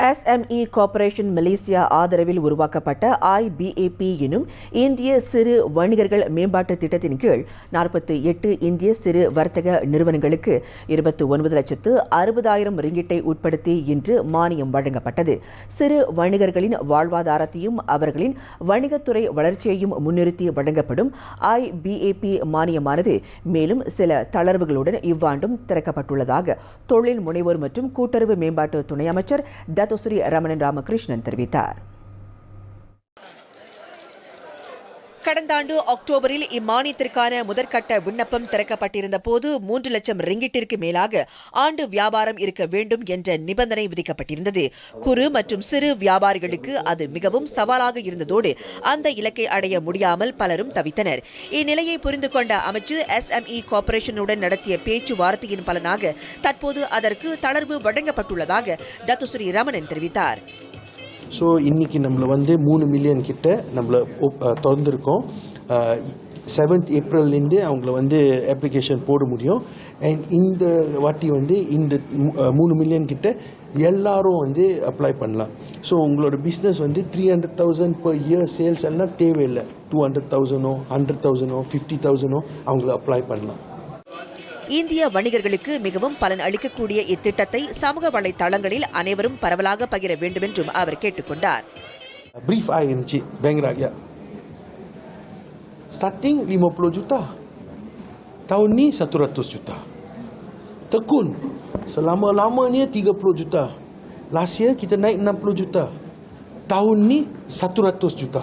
SME corporation Malaysia ஆதரவில் உருவாக்கப்பட்ட IBAP எனும் இந்திய சிறு வணிகர்கள் மேம்பாட்டு திட்டத்தின் கீழ் 48 இந்திய சிறு வர்த்தக நிறுவனங்களுக்கு 29,60,000 ரிங்கிட்டை உட்படுத்தி இன்று மானியம் வழங்கப்பட்டது. சிறு வணிகர்களின் வாழ்வாதாரத்தையும் அவர்களின் வணிகத்துறை வளர்ச்சியையும் முன்னிறுத்தி வழங்கப்படும் IBAP மானியமானது மேலும் சில தளர்வுகளுடன் இவ்வாண்டும் திறக்கப்பட்டுள்ளதாக தொழில் முனைவோர் மற்றும் கூட்டுறவு மேம்பாட்டு துணை அமைச்சர் ஸ்ரீ ரமணன் ராமகிருஷ்ணன் தெரிவித்தார். கடந்த ஆண்டு அக்டோபரில் இம்மானியத்திற்கான முதற்கட்ட விண்ணப்பம் திறக்கப்பட்டிருந்த போது 3 லட்சம் ரிங்கிட்டிற்கு மேலாக ஆண்டு வியாபாரம் இருக்க வேண்டும் என்ற நிபந்தனை விதிக்கப்பட்டிருந்தது. குறு மற்றும் சிறு வியாபாரிகளுக்கு அது மிகவும் சவாலாக இருந்ததோடு அந்த இலக்கை அடைய முடியாமல் பலரும் தவித்தனர். இந்நிலையை புரிந்து கொண்ட அமைச்சு SME கார்ப்பரேஷனுடன் நடத்திய பேச்சுவார்த்தையின் பலனாக தற்போது அதற்கு தளர்வு வழங்கப்பட்டுள்ளதாக ஸ்ரீ ரமணன் தெரிவித்தார். ஸோ இன்றைக்கி நம்மளை 3 மில்லியன் கிட்ட நம்மளை திறந்துருக்கோம். 7th ஏப்ரல்லேருந்து அவங்கள அப்ளிகேஷன் போட முடியும். அண்ட் இந்த வாட்டி இந்த 3 மில்லியன் கிட்ட எல்லாரும் அப்ளை பண்ணலாம். ஸோ உங்களோட பிஸ்னஸ் 300,000 per year சேல்ஸ் எல்லாம் தேவையில்லை. 200,000 100,000 50,000 அவங்கள அப்ளை பண்ணலாம். இந்திய வணிகர்களுக்கு மிகவும் பலன் அளிக்கக்கூடிய இத்திட்டத்தை சமூக வலைதளங்களில் அனைவரும் பரவலாக பகிர வேண்டும் என்றும் அவர் கேட்டுக்கொண்டார். Brief இருந்துச்சு bank ராக்யா starting 50 juta, tahun ni 100 juta. Tekun selama-lamanya 30 juta. Last year kita naik 60 juta. Tahun ni 100 juta.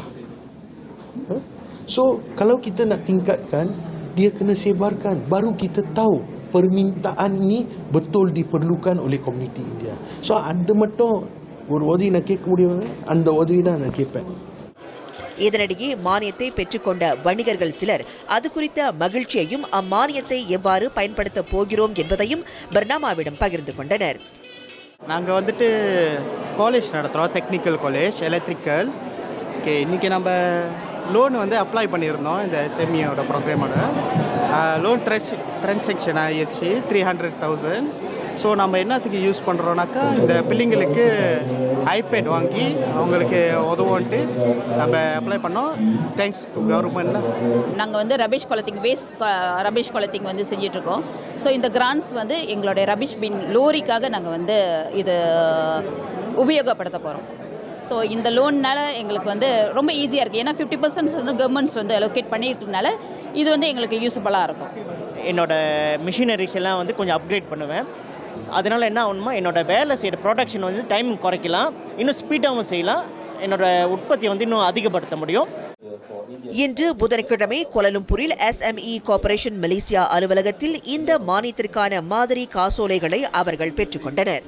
So kalau kita nak tingkatkan, dia kena sebarkan. Baru kita tahu permintaan ni betul diperlukan oleh komuniti India. So ada மட்டும் ஒரு உதவி நான் கேட்க முடியும், அந்த உதவி தான் நான் கேட்பேன். இதனிடையே மானியத்தை பெற்றுக்கொண்ட வணிகர்கள் சிலர் அது குறித்த மகிழ்ச்சியையும் அம்மானியத்தை எவ்வாறு பயன்படுத்த போகிறோம் என்பதையும் பர்னாமாவிடம் பகிர்ந்து கொண்டனர். நாங்கள் காலேஜ் நடத்துகிறோம், டெக்னிக்கல் காலேஜ் எலக்ட்ரிக்கல். இன்னைக்கு நம்ம லோன் அப்ளை பண்ணியிருந்தோம். இந்த SMEயோட ப்ரோக்ராமோட லோன் ட்ரான்சாக்ஷன் ஆகிடுச்சு 300,000. ஸோ நம்ம என்னத்துக்கு யூஸ் பண்ணுறோன்னாக்கா இந்த பிள்ளைங்களுக்கு ஐபேட் வாங்கி அவங்களுக்கு உதவுன்ட்டு நம்ம அப்ளை பண்ணோம். தேங்க்ஸ் டு கவர்மெண்ட்டில். நாங்கள் ரபிஷ் கொலத்திங் ரபிஷ் கொலத்திங் செஞ்சிட்ருக்கோம். ஸோ இந்த கிராண்ட்ஸ் எங்களோட ரபிஷ் பின் லோரிக்காக நாங்கள் இது உபயோகப்படுத்த போகிறோம். ஸோ இந்த லோன்னால எங்களுக்கு ரொம்ப ஈஸியாக இருக்குது. ஏன்னா 50% கவர்மெண்ட்ஸ் அலோகேட் பண்ணியிருக்கனால இது எங்களுக்கு யூஸ்ஃபுல்லாக இருக்கும். என்னோட மிஷினரிஸ் எல்லாம் கொஞ்சம் அப்கிரேட் பண்ணுவேன். அதனால் என்ன ஆகணுமா, என்னோட வேலை செய்கிற ப்ரொடக்ஷன் டைம் குறைக்கலாம், இன்னும் ஸ்பீடாகவும் செய்யலாம், என்னோட உற்பத்தியை இன்னும் அதிகப்படுத்த முடியும். இன்று புதன்கிழமை கோலாலம்பூரில் SME கார்ப்பரேஷன் மலேசியா அலுவலகத்தில் இந்த மானியத்திற்கான மாதிரி காசோலைகளை அவர்கள் பெற்றுக்கொண்டனர்.